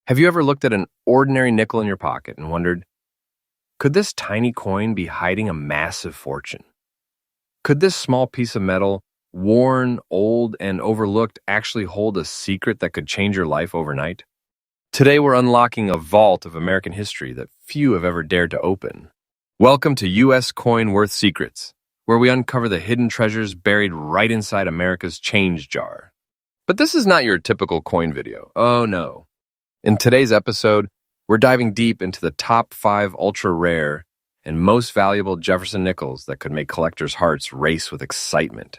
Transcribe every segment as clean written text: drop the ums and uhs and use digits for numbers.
Have you ever looked at an ordinary nickel in your pocket and wondered, could this tiny coin be hiding a massive fortune? Could this small piece of metal, worn, old, and overlooked, actually hold a secret that could change your life overnight? Today we're unlocking a vault of American history that few have ever dared to open. Welcome to U.S. Coin Worth Secrets, where we uncover the hidden treasures buried right inside America's change jar. But this is not your typical coin video. Oh no. In today's episode, we're diving deep into the top 5 ultra-rare and most valuable Jefferson nickels that could make collectors' hearts race with excitement.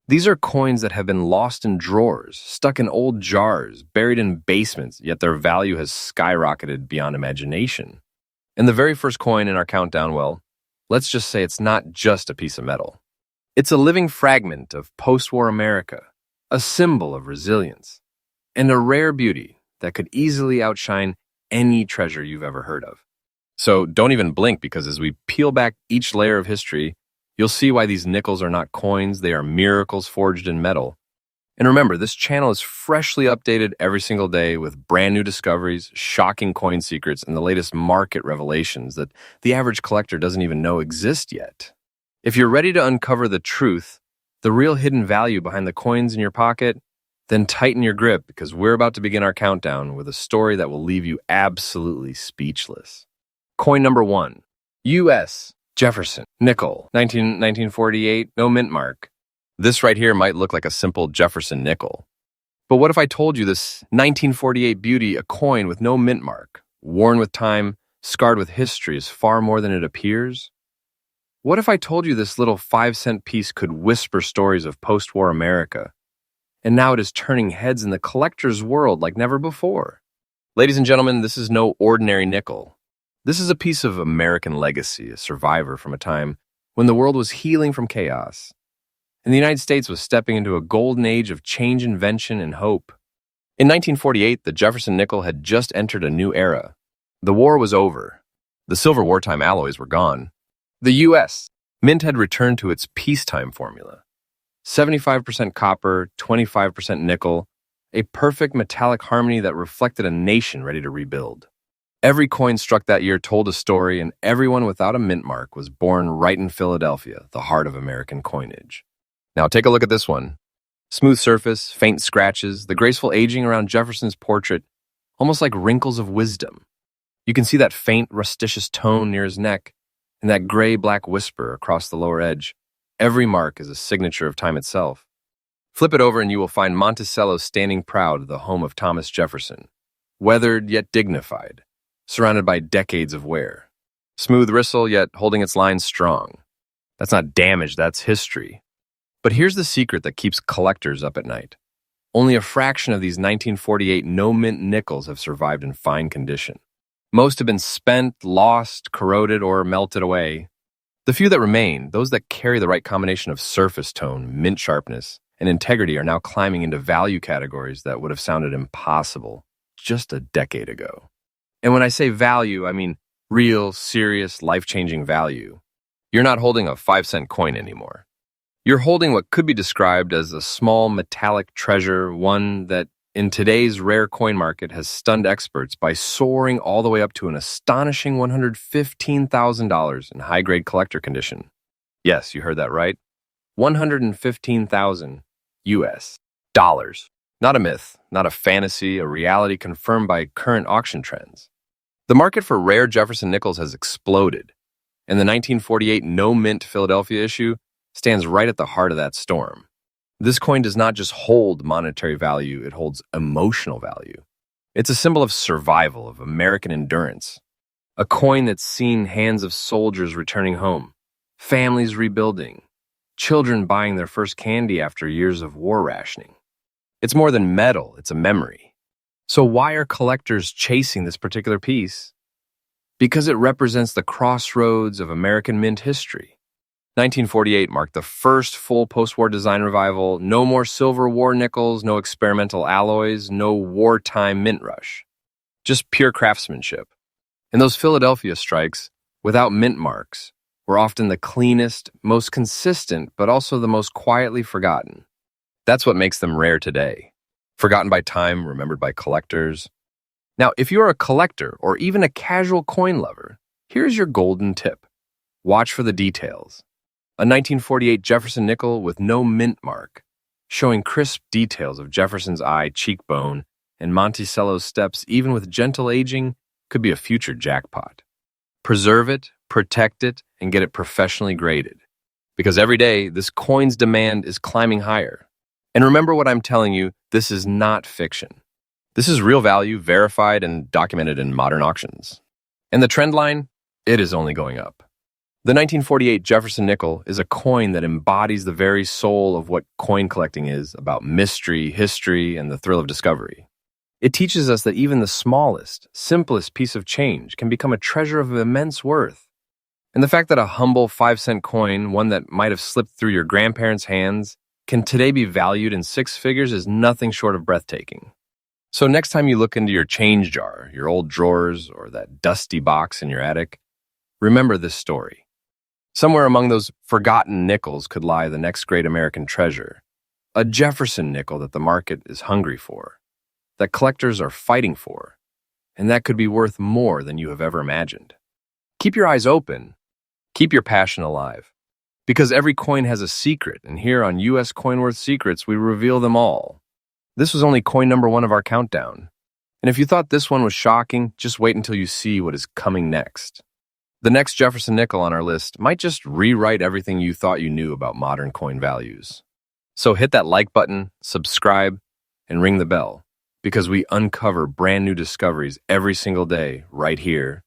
These are coins that have been lost in drawers, stuck in old jars, buried in basements, yet their value has skyrocketed beyond imagination. And the very first coin in our countdown, well, let's just say it's not just a piece of metal. It's a living fragment of post-war America, a symbol of resilience, and a rare beauty that could easily outshine any treasure you've ever heard of. So don't even blink, because as we peel back each layer of history, you'll see why these nickels are not coins, they are miracles forged in metal. And remember, this channel is freshly updated every single day with brand new discoveries, shocking coin secrets, and the latest market revelations that the average collector doesn't even know exist yet. If you're ready to uncover the truth, the real hidden value behind the coins in your pocket, then tighten your grip, because we're about to begin our countdown with a story that will leave you absolutely speechless. Coin number 1. U.S. Jefferson nickel, 1948, no mint mark. This right here might look like a simple Jefferson nickel. But what if I told you this 1948 beauty, a coin with no mint mark, worn with time, scarred with history, is far more than it appears? What if I told you this little 5-cent piece could whisper stories of post-war America, and now it is turning heads in the collector's world like never before? Ladies and gentlemen, this is no ordinary nickel. This is a piece of American legacy, a survivor from a time when the world was healing from chaos, and the United States was stepping into a golden age of change, invention, and hope. In 1948, the Jefferson nickel had just entered a new era. The war was over. The silver wartime alloys were gone. The U.S. Mint had returned to its peacetime formula. 75% copper, 25% nickel, a perfect metallic harmony that reflected a nation ready to rebuild. Every coin struck that year told a story, and everyone without a mint mark was born right in Philadelphia, the heart of American coinage. Now take a look at this one. Smooth surface, faint scratches, the graceful aging around Jefferson's portrait, almost like wrinkles of wisdom. You can see that faint, rusticious tone near his neck, and that gray-black whisper across the lower edge. Every mark is a signature of time itself. Flip it over and you will find Monticello standing proud, the home of Thomas Jefferson. Weathered yet dignified, surrounded by decades of wear. Smooth bristle yet holding its lines strong. That's not damage, that's history. But here's the secret that keeps collectors up at night. Only a fraction of these 1948 no-mint nickels have survived in fine condition. Most have been spent, lost, corroded, or melted away. The few that remain, those that carry the right combination of surface tone, mint sharpness, and integrity, are now climbing into value categories that would have sounded impossible just a decade ago. And when I say value, I mean real, serious, life-changing value. You're not holding a 5-cent coin anymore. You're holding what could be described as a small metallic treasure, one that in today's rare coin market has stunned experts by soaring all the way up to an astonishing $115,000 in high-grade collector condition. Yes, you heard that right. $115,000 US dollars. Not a myth, not a fantasy, a reality confirmed by current auction trends. The market for rare Jefferson nickels has exploded, and the 1948 no-mint Philadelphia issue stands right at the heart of that storm. This coin does not just hold monetary value, it holds emotional value. It's a symbol of survival, of American endurance. A coin that's seen hands of soldiers returning home, families rebuilding, children buying their first candy after years of war rationing. It's more than metal, it's a memory. So why are collectors chasing this particular piece? Because it represents the crossroads of American mint history. 1948 marked the first full post-war design revival. No more silver war nickels, no experimental alloys, no wartime mint rush. Just pure craftsmanship. And those Philadelphia strikes, without mint marks, were often the cleanest, most consistent, but also the most quietly forgotten. That's what makes them rare today. Forgotten by time, remembered by collectors. Now, if you're a collector or even a casual coin lover, here's your golden tip. Watch for the details. A 1948 Jefferson nickel with no mint mark, showing crisp details of Jefferson's eye, cheekbone, and Monticello's steps, even with gentle aging, could be a future jackpot. Preserve it, protect it, and get it professionally graded. Because every day, this coin's demand is climbing higher. And remember what I'm telling you, this is not fiction. This is real value, verified and documented in modern auctions. And the trend line? It is only going up. The 1948 Jefferson nickel is a coin that embodies the very soul of what coin collecting is, about mystery, history, and the thrill of discovery. It teaches us that even the smallest, simplest piece of change can become a treasure of immense worth. And the fact that a humble 5-cent coin, one that might have slipped through your grandparents' hands, can today be valued in 6 figures is nothing short of breathtaking. So next time you look into your change jar, your old drawers, or that dusty box in your attic, remember this story. Somewhere among those forgotten nickels could lie the next great American treasure, a Jefferson nickel that the market is hungry for, that collectors are fighting for, and that could be worth more than you have ever imagined. Keep your eyes open. Keep your passion alive. Because every coin has a secret, and here on U.S. Coin Worth Secrets, we reveal them all. This was only coin number 1 of our countdown. And if you thought this one was shocking, just wait until you see what is coming next. The next Jefferson nickel on our list might just rewrite everything you thought you knew about modern coin values. So hit that like button, subscribe, and ring the bell, because we uncover brand new discoveries every single day right here,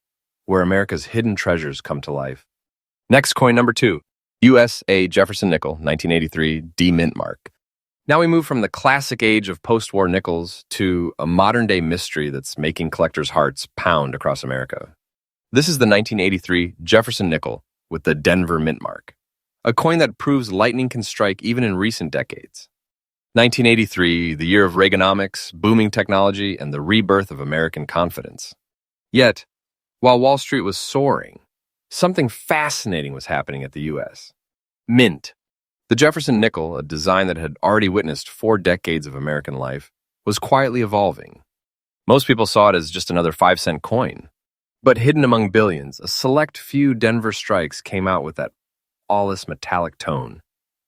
where America's hidden treasures come to life. Next, coin number 2, USA Jefferson nickel, 1983, D mint mark. Now we move from the classic age of post-war nickels to a modern-day mystery that's making collectors' hearts pound across America. This is the 1983 Jefferson nickel with the Denver mint mark, a coin that proves lightning can strike even in recent decades. 1983, the year of Reaganomics, booming technology, and the rebirth of American confidence. Yet, while Wall Street was soaring, something fascinating was happening at the U.S. Mint. The Jefferson nickel, a design that had already witnessed 4 decades of American life, was quietly evolving. Most people saw it as just another 5-cent coin. But hidden among billions, a select few Denver strikes came out with that flawless metallic tone,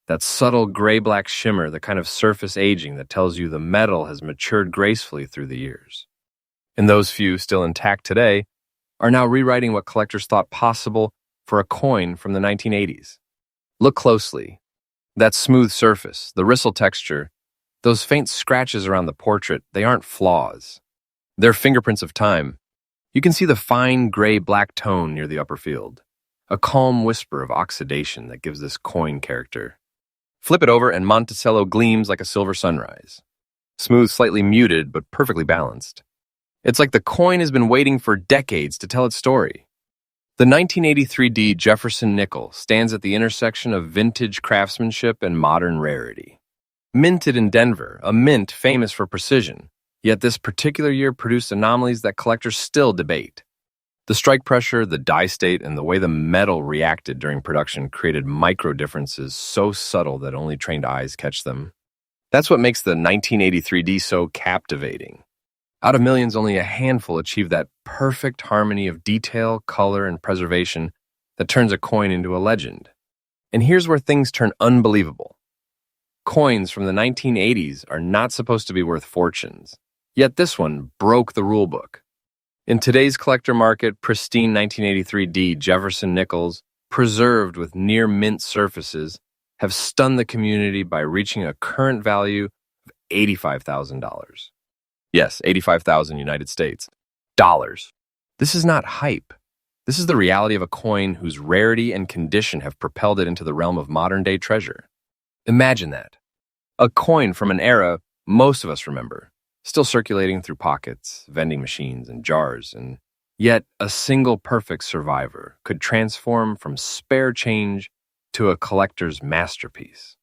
that subtle gray-black shimmer, the kind of surface aging that tells you the metal has matured gracefully through the years. And those few, still intact today, are now rewriting what collectors thought possible for a coin from the 1980s. Look closely. That smooth surface, the ristle texture, those faint scratches around the portrait, they aren't flaws. They're fingerprints of time. You can see the fine gray-black tone near the upper field, a calm whisper of oxidation that gives this coin character. Flip it over and Monticello gleams like a silver sunrise. Smooth, slightly muted, but perfectly balanced. It's like the coin has been waiting for decades to tell its story. The 1983 D Jefferson nickel stands at the intersection of vintage craftsmanship and modern rarity. Minted in Denver, a mint famous for precision, yet this particular year produced anomalies that collectors still debate. The strike pressure, the dye state, and the way the metal reacted during production created micro differences so subtle that only trained eyes catch them. That's what makes the 1983D so captivating. Out of millions, only a handful achieve that perfect harmony of detail, color, and preservation that turns a coin into a legend. And here's where things turn unbelievable. Coins from the 1980s are not supposed to be worth fortunes. Yet this one broke the rulebook. In today's collector market, pristine 1983D Jefferson nickels, preserved with near-mint surfaces, have stunned the community by reaching a current value of $85,000. Yes, 85,000 United States dollars. This is not hype. This is the reality of a coin whose rarity and condition have propelled it into the realm of modern-day treasure. Imagine that. A coin from an era most of us remember, still circulating through pockets, vending machines, and jars, and yet a single perfect survivor could transform from spare change to a collector's masterpiece.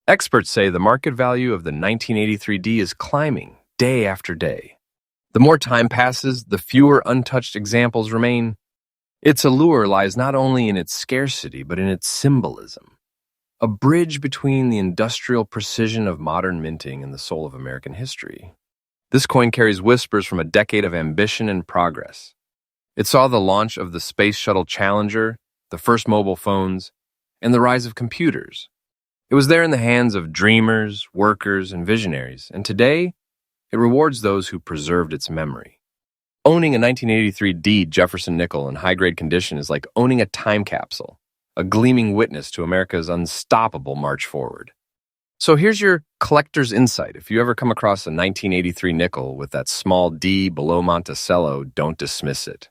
Experts say the market value of the 1983D is climbing day after day. The more time passes, the fewer untouched examples remain. Its allure lies not only in its scarcity, but in its symbolism, a bridge between the industrial precision of modern minting and the soul of American history. This coin carries whispers from a decade of ambition and progress. It saw the launch of the Space Shuttle Challenger, the first mobile phones, and the rise of computers. It was there in the hands of dreamers, workers, and visionaries, and today, it rewards those who preserved its memory. Owning a 1983 D Jefferson nickel in high-grade condition is like owning a time capsule, a gleaming witness to America's unstoppable march forward. So here's your collector's insight. If you ever come across a 1983 nickel with that small D below Monticello, don't dismiss it.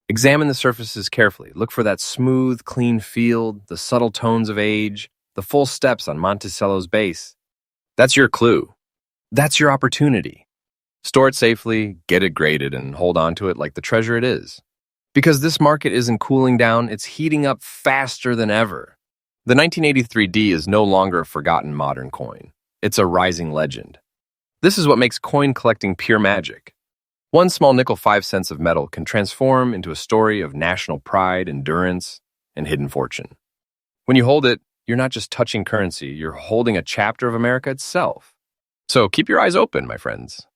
Examine the surfaces carefully. Look for that smooth, clean field, the subtle tones of age, the full steps on Monticello's base. That's your clue. That's your opportunity. Store it safely, get it graded, and hold on to it like the treasure it is. Because this market isn't cooling down, it's heating up faster than ever. The 1983 D is no longer a forgotten modern coin. It's a rising legend. This is what makes coin collecting pure magic. One small nickel 5 cents of metal can transform into a story of national pride, endurance, and hidden fortune. When you hold it, you're not just touching currency, you're holding a chapter of America itself. So keep your eyes open, my friends.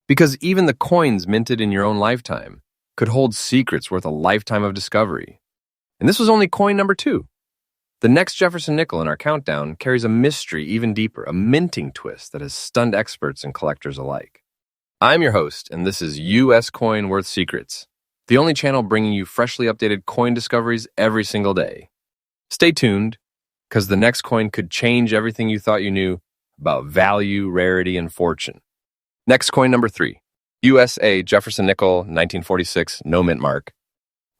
Because even the coins minted in your own lifetime could hold secrets worth a lifetime of discovery. And this was only coin number 2. The next Jefferson nickel in our countdown carries a mystery even deeper, a minting twist that has stunned experts and collectors alike. I'm your host, and this is U.S. Coin Worth Secrets, the only channel bringing you freshly updated coin discoveries every single day. Stay tuned, because the next coin could change everything you thought you knew about value, rarity, and fortune. Next coin number 3, USA Jefferson nickel, 1946, no mint mark.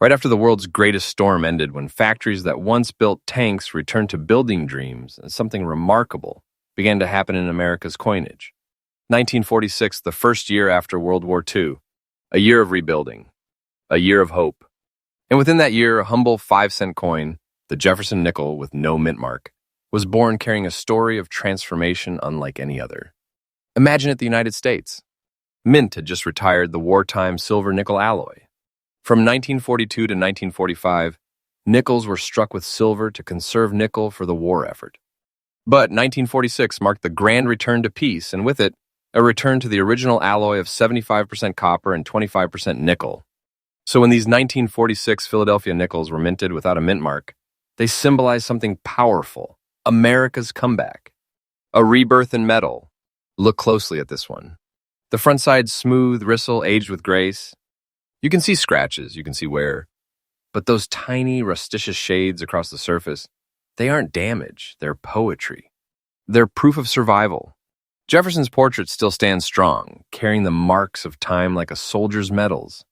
Right after the world's greatest storm ended, when factories that once built tanks returned to building dreams, and something remarkable began to happen in America's coinage. 1946, the first year after World War II, a year of rebuilding, a year of hope. And within that year, a humble 5-cent coin, the Jefferson nickel with no mint mark, was born carrying a story of transformation unlike any other. Imagine it the United States. Mint had just retired the wartime silver-nickel alloy. From 1942 to 1945, nickels were struck with silver to conserve nickel for the war effort. But 1946 marked the grand return to peace, and with it, a return to the original alloy of 75% copper and 25% nickel. So when these 1946 Philadelphia nickels were minted without a mint mark, they symbolized something powerful, America's comeback. A rebirth in metal. Look closely at this one. The front side smooth, ristle, aged with grace. You can see scratches, you can see wear. But those tiny, rusticious shades across the surface, they aren't damage, they're poetry. They're proof of survival. Jefferson's portrait still stands strong, carrying the marks of time like a soldier's medals.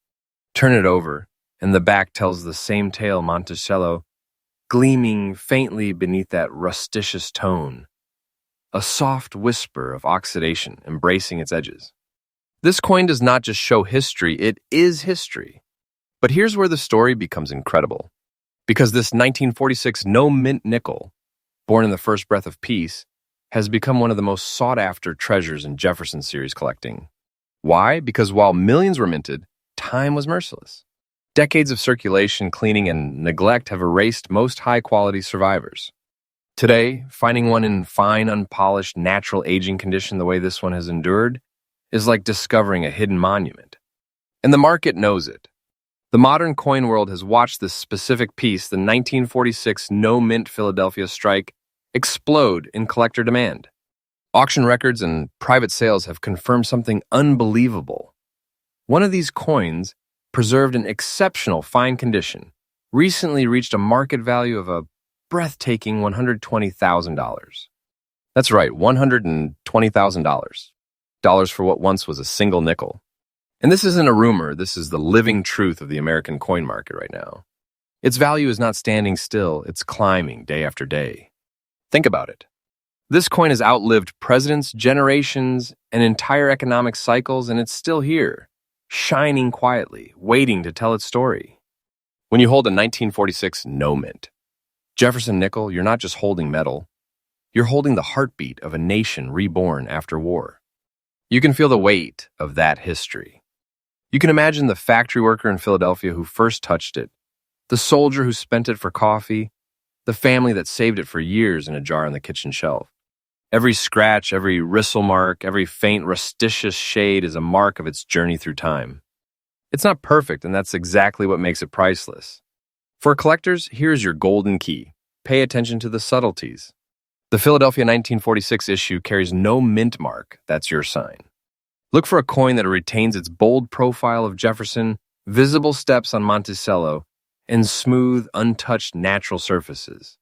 Turn it over, and the back tells the same tale Monticello, gleaming faintly beneath that rusticious tone. A soft whisper of oxidation embracing its edges. This coin does not just show history, it is history. But here's where the story becomes incredible. Because this 1946 no-mint nickel, born in the first breath of peace, has become one of the most sought-after treasures in Jefferson series collecting. Why? Because while millions were minted, time was merciless. Decades of circulation, cleaning, and neglect have erased most high-quality survivors. Today, finding one in fine, unpolished, natural aging condition the way this one has endured is like discovering a hidden monument. And the market knows it. The modern coin world has watched this specific piece, the 1946 no-mint Philadelphia strike, explode in collector demand. Auction records and private sales have confirmed something unbelievable. One of these coins, preserved in exceptional fine condition, recently reached a market value of a breathtaking $120,000. That's right, $120,000. Dollars for what once was a single nickel. And this isn't a rumor, this is the living truth of the American coin market right now. Its value is not standing still, it's climbing day after day. Think about it. This coin has outlived presidents, generations, and entire economic cycles, and it's still here, shining quietly, waiting to tell its story. When you hold a 1946 no mint Jefferson nickel, you're not just holding metal, you're holding the heartbeat of a nation reborn after war. You can feel the weight of that history. You can imagine the factory worker in Philadelphia who first touched it, the soldier who spent it for coffee, the family that saved it for years in a jar on the kitchen shelf. Every scratch, every ristle mark, every faint rusticious shade is a mark of its journey through time. It's not perfect, and that's exactly what makes it priceless. For collectors, here's your golden key. Pay attention to the subtleties. The Philadelphia 1946 issue carries no mint mark. That's your sign. Look for a coin that retains its bold profile of Jefferson, visible steps on Monticello, and smooth, untouched natural surfaces.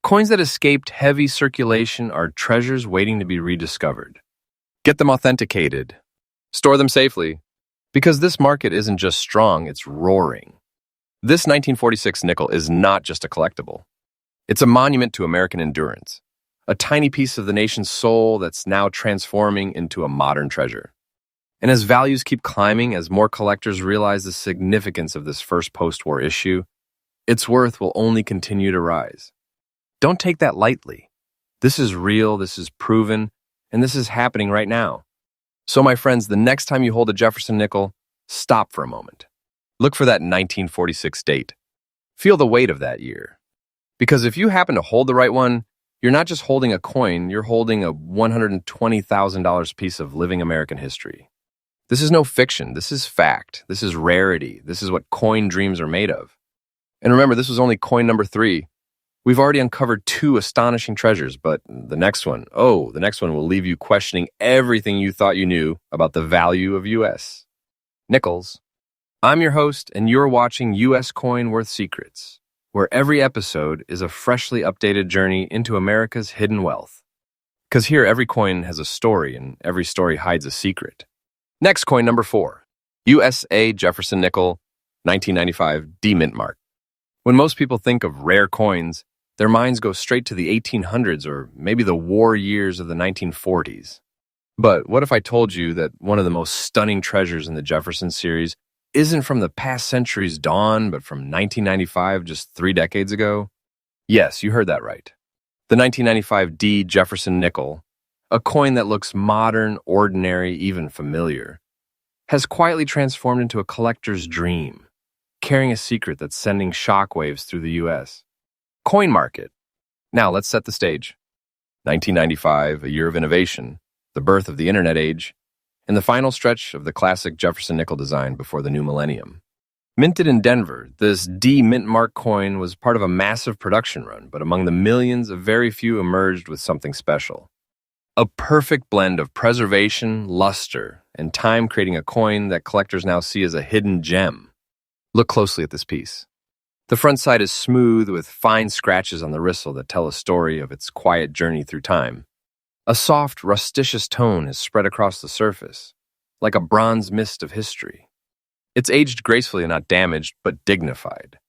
Coins that escaped heavy circulation are treasures waiting to be rediscovered. Get them authenticated. Store them safely. Because this market isn't just strong, it's roaring. This 1946 nickel is not just a collectible. It's a monument to American endurance, a tiny piece of the nation's soul that's now transforming into a modern treasure. And as values keep climbing, as more collectors realize the significance of this first post-war issue, its worth will only continue to rise. Don't take that lightly. This is real, this is proven, and this is happening right now. So, my friends, the next time you hold a Jefferson nickel, stop for a moment. Look for that 1946 date. Feel the weight of that year. Because if you happen to hold the right one, you're not just holding a coin, you're holding a $120,000 piece of living American history. This is no fiction, this is fact, this is rarity, this is what coin dreams are made of. And remember, this was only coin number 3. We've already uncovered 2 astonishing treasures, but the next one will leave you questioning everything you thought you knew about the value of U.S. nickels. I'm your host, and you're watching U.S. Coin Worth Secrets, where every episode is a freshly updated journey into America's hidden wealth. Because here, every coin has a story, and every story hides a secret. Next, coin number 4, USA Jefferson Nickel, 1995 D-Mint mark. When most people think of rare coins, their minds go straight to the 1800s or maybe the war years of the 1940s. But what if I told you that one of the most stunning treasures in the Jefferson series isn't from the past century's dawn, but from 1995, just 3 decades ago? Yes, you heard that right. The 1995 D Jefferson nickel, a coin that looks modern, ordinary, even familiar, has quietly transformed into a collector's dream, carrying a secret that's sending shockwaves through the U.S. Coin market. Now let's set the stage. 1995, a year of innovation, the birth of the internet age, and the final stretch of the classic Jefferson nickel design before the new millennium. Minted in Denver, this D mint mark coin was part of a massive production run, but among the millions, a very few emerged with something special. A perfect blend of preservation, luster, and time, creating a coin that collectors now see as a hidden gem. Look closely at this piece. The front side is smooth with fine scratches on the ristle that tell a story of its quiet journey through time. A soft, rusticious tone is spread across the surface, like a bronze mist of history. It's aged gracefully and not damaged, but dignified.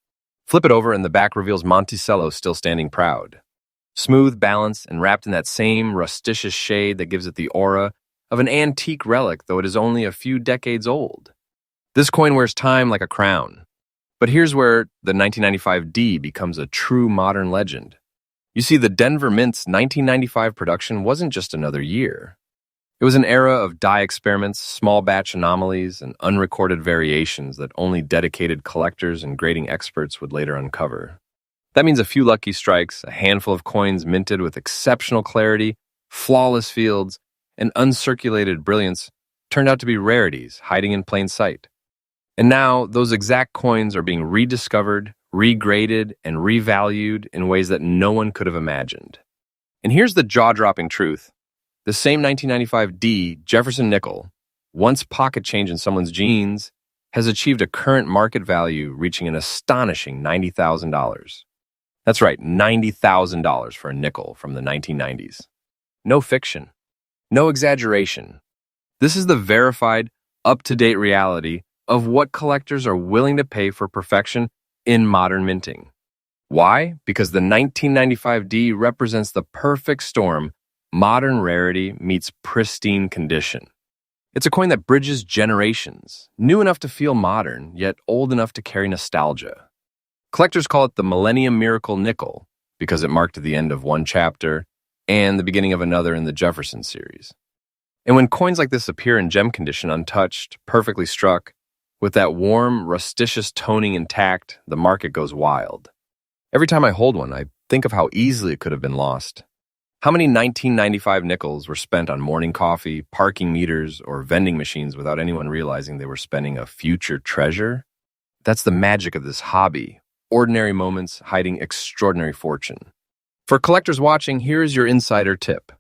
Flip it over and the back reveals Monticello still standing proud. Smooth, balanced, and wrapped in that same rusticious shade that gives it the aura of an antique relic, though it is only a few decades old. This coin wears time like a crown. But here's where the 1995 D becomes a true modern legend. You see, the Denver Mint's 1995 production wasn't just another year. It was an era of dye experiments, small batch anomalies, and unrecorded variations that only dedicated collectors and grading experts would later uncover. That means a few lucky strikes, a handful of coins minted with exceptional clarity, flawless fields, and uncirculated brilliance turned out to be rarities hiding in plain sight. And now, those exact coins are being rediscovered, regraded, and revalued in ways that no one could have imagined. And here's the jaw-dropping truth. The same 1995 D Jefferson nickel, once pocket change in someone's jeans, has achieved a current market value reaching an astonishing $90,000. That's right, $90,000 for a nickel from the 1990s. No fiction. No exaggeration. This is the verified, up-to-date reality of what collectors are willing to pay for perfection in modern minting. Why? Because the 1995 D represents the perfect storm. Modern rarity meets pristine condition. It's a coin that bridges generations, new enough to feel modern, yet old enough to carry nostalgia. Collectors call it the Millennium Miracle Nickel because it marked the end of one chapter and the beginning of another in the Jefferson series. And when coins like this appear in gem condition, untouched, perfectly struck, with that warm, rusticious toning intact, the market goes wild. Every time I hold one, I think of how easily it could have been lost. How many 1995 nickels were spent on morning coffee, parking meters, or vending machines without anyone realizing they were spending a future treasure? That's the magic of this hobby. Ordinary moments hiding extraordinary fortune. For collectors watching, here is your insider tip.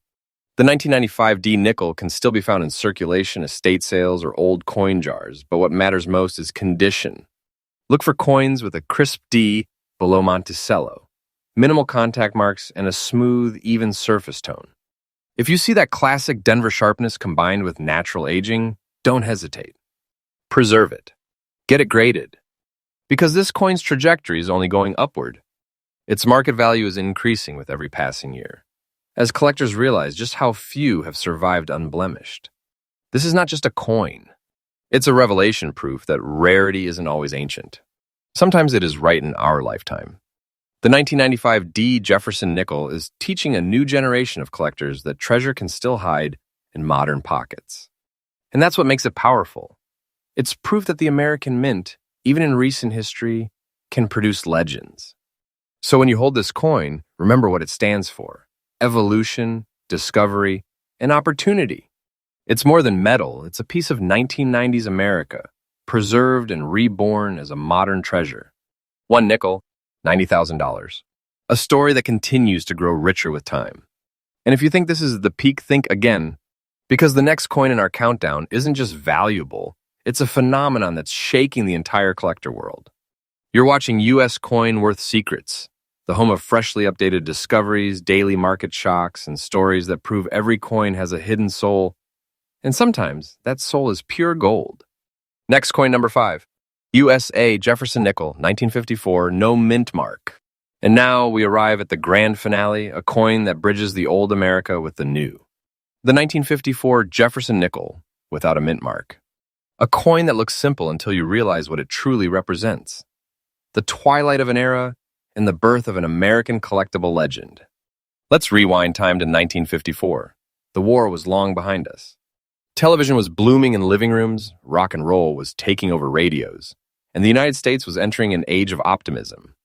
The 1995 D nickel can still be found in circulation, estate sales, or old coin jars, but what matters most is condition. Look for coins with a crisp D below Monticello, minimal contact marks, and a smooth, even surface tone. If you see that classic Denver sharpness combined with natural aging, don't hesitate. Preserve it. Get it graded. Because this coin's trajectory is only going upward. Its market value is increasing with every passing year, as collectors realize just how few have survived unblemished. This is not just a coin. It's a revelation proof that rarity isn't always ancient. Sometimes it is right in our lifetime. The 1995 D Jefferson nickel is teaching a new generation of collectors that treasure can still hide in modern pockets. And that's what makes it powerful. It's proof that the American mint, even in recent history, can produce legends. So when you hold this coin, remember what it stands for: evolution, discovery, and opportunity. It's more than metal, it's a piece of 1990s America, preserved and reborn as a modern treasure. One nickel, $90,000. A story that continues to grow richer with time. And if you think this is the peak, think again, because the next coin in our countdown isn't just valuable, it's a phenomenon that's shaking the entire collector world. You're watching U.S. Coin Worth Secrets, the home of freshly updated discoveries, daily market shocks, and stories that prove every coin has a hidden soul. And sometimes that soul is pure gold. Next coin number 5. USA Jefferson nickel, 1954, no mint mark. And now we arrive at the grand finale, a coin that bridges the old America with the new. The 1954 Jefferson nickel, without a mint mark. A coin that looks simple until you realize what it truly represents. The twilight of an era and the birth of an American collectible legend. Let's rewind time to 1954. The war was long behind us. Television was blooming in living rooms, rock and roll was taking over radios, and the United States was entering an age of optimism.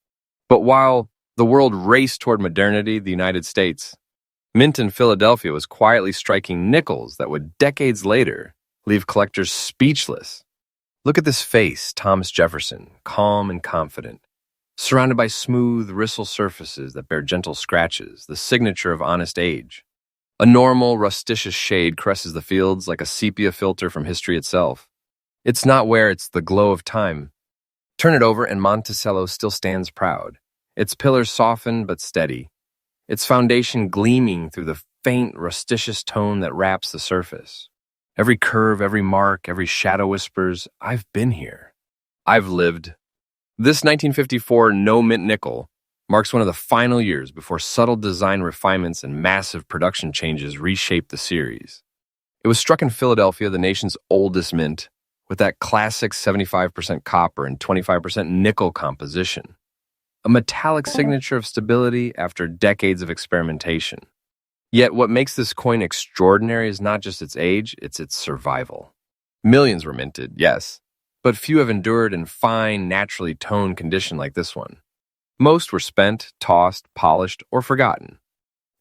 But while the world raced toward modernity, the United States, mint in Philadelphia was quietly striking nickels that would decades later leave collectors speechless. Look at this face, Thomas Jefferson, calm and confident, surrounded by smooth, ristle surfaces that bear gentle scratches, the signature of honest age. A normal, rusticious shade caresses the fields like a sepia filter from history itself. It's not wear, it's the glow of time. Turn it over and Monticello still stands proud, its pillars softened but steady, its foundation gleaming through the faint, rusticious tone that wraps the surface. Every curve, every mark, every shadow whispers, I've been here. I've lived. This 1954 no-mint nickel marks one of the final years before subtle design refinements and massive production changes reshaped the series. It was struck in Philadelphia, the nation's oldest mint, with that classic 75% copper and 25% nickel composition. A metallic signature of stability after decades of experimentation. Yet what makes this coin extraordinary is not just its age, it's its survival. Millions were minted, yes, but few have endured in fine, naturally toned condition like this one. Most were spent, tossed, polished, or forgotten.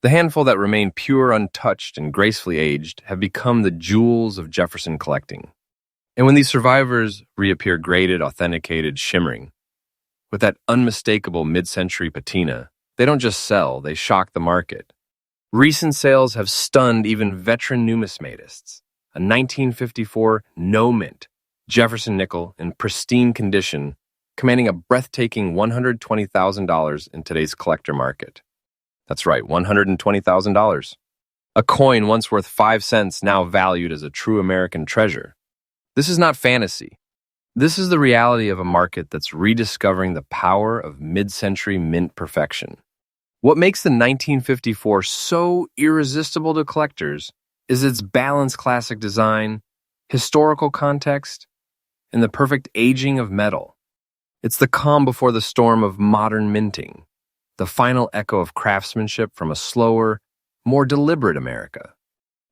The handful that remain pure, untouched, and gracefully aged have become the jewels of Jefferson collecting. And when these survivors reappear graded, authenticated, shimmering, with that unmistakable mid-century patina, they don't just sell, they shock the market. Recent sales have stunned even veteran numismatists. A 1954 no-mint Jefferson nickel in pristine condition, commanding a breathtaking $120,000 in today's collector market. That's right, $120,000. A coin once worth 5 cents, now valued as a true American treasure. This is not fantasy. This is the reality of a market that's rediscovering the power of mid-century mint perfection. What makes the 1954 so irresistible to collectors is its balanced classic design, historical context, and the perfect aging of metal. It's the calm before the storm of modern minting, the final echo of craftsmanship from a slower, more deliberate America.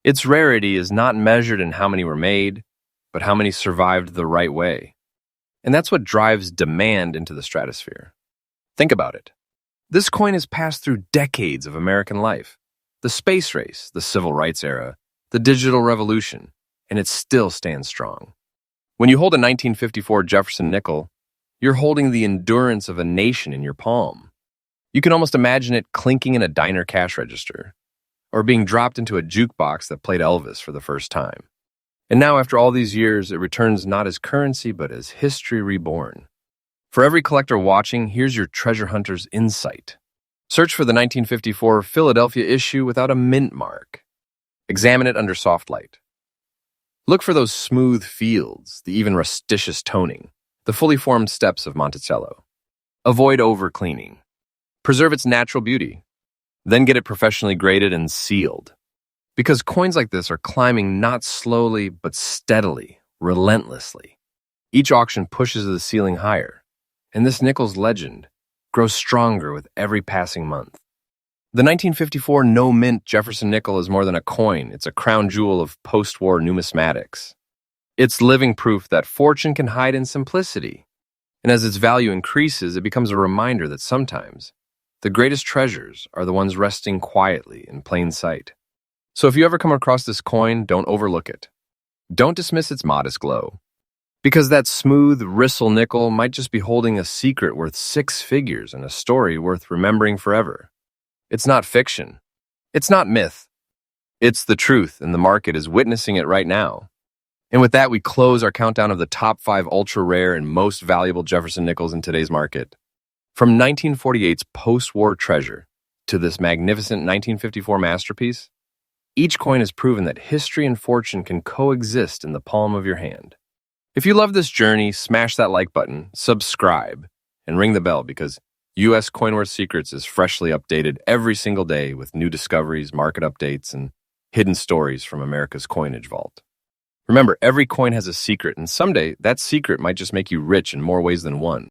Its rarity is not measured in how many were made, but how many survived the right way. And that's what drives demand into the stratosphere. Think about it. This coin has passed through decades of American life, the space race, the civil rights era, the digital revolution, and it still stands strong. When you hold a 1954 Jefferson nickel, you're holding the endurance of a nation in your palm. You can almost imagine it clinking in a diner cash register, or being dropped into a jukebox that played Elvis for the first time. And now, after all these years, it returns not as currency, but as history reborn. For every collector watching, here's your treasure hunter's insight. Search for the 1954 Philadelphia issue without a mint mark. Examine it under soft light. Look for those smooth fields, the even rusticious toning, the fully formed steps of Monticello. Avoid over-cleaning. Preserve its natural beauty. Then get it professionally graded and sealed. Because coins like this are climbing not slowly, but steadily, relentlessly. Each auction pushes the ceiling higher, and this nickel's legend grows stronger with every passing month. The 1954 no-mint Jefferson nickel is more than a coin. It's a crown jewel of post-war numismatics. It's living proof that fortune can hide in simplicity. And as its value increases, it becomes a reminder that sometimes the greatest treasures are the ones resting quietly in plain sight. So if you ever come across this coin, don't overlook it. Don't dismiss its modest glow. Because that smooth ristle nickel might just be holding a secret worth 6 figures and a story worth remembering forever. It's not fiction. It's not myth. It's the truth, and the market is witnessing it right now. And with that, we close our countdown of the top 5 ultra-rare and most valuable Jefferson nickels in today's market. From 1948's post-war treasure to this magnificent 1954 masterpiece, each coin has proven that history and fortune can coexist in the palm of your hand. If you love this journey, smash that like button, subscribe, and ring the bell because U.S. Coinworth Secrets is freshly updated every single day with new discoveries, market updates, and hidden stories from America's coinage vault. Remember, every coin has a secret, and someday that secret might just make you rich in more ways than one.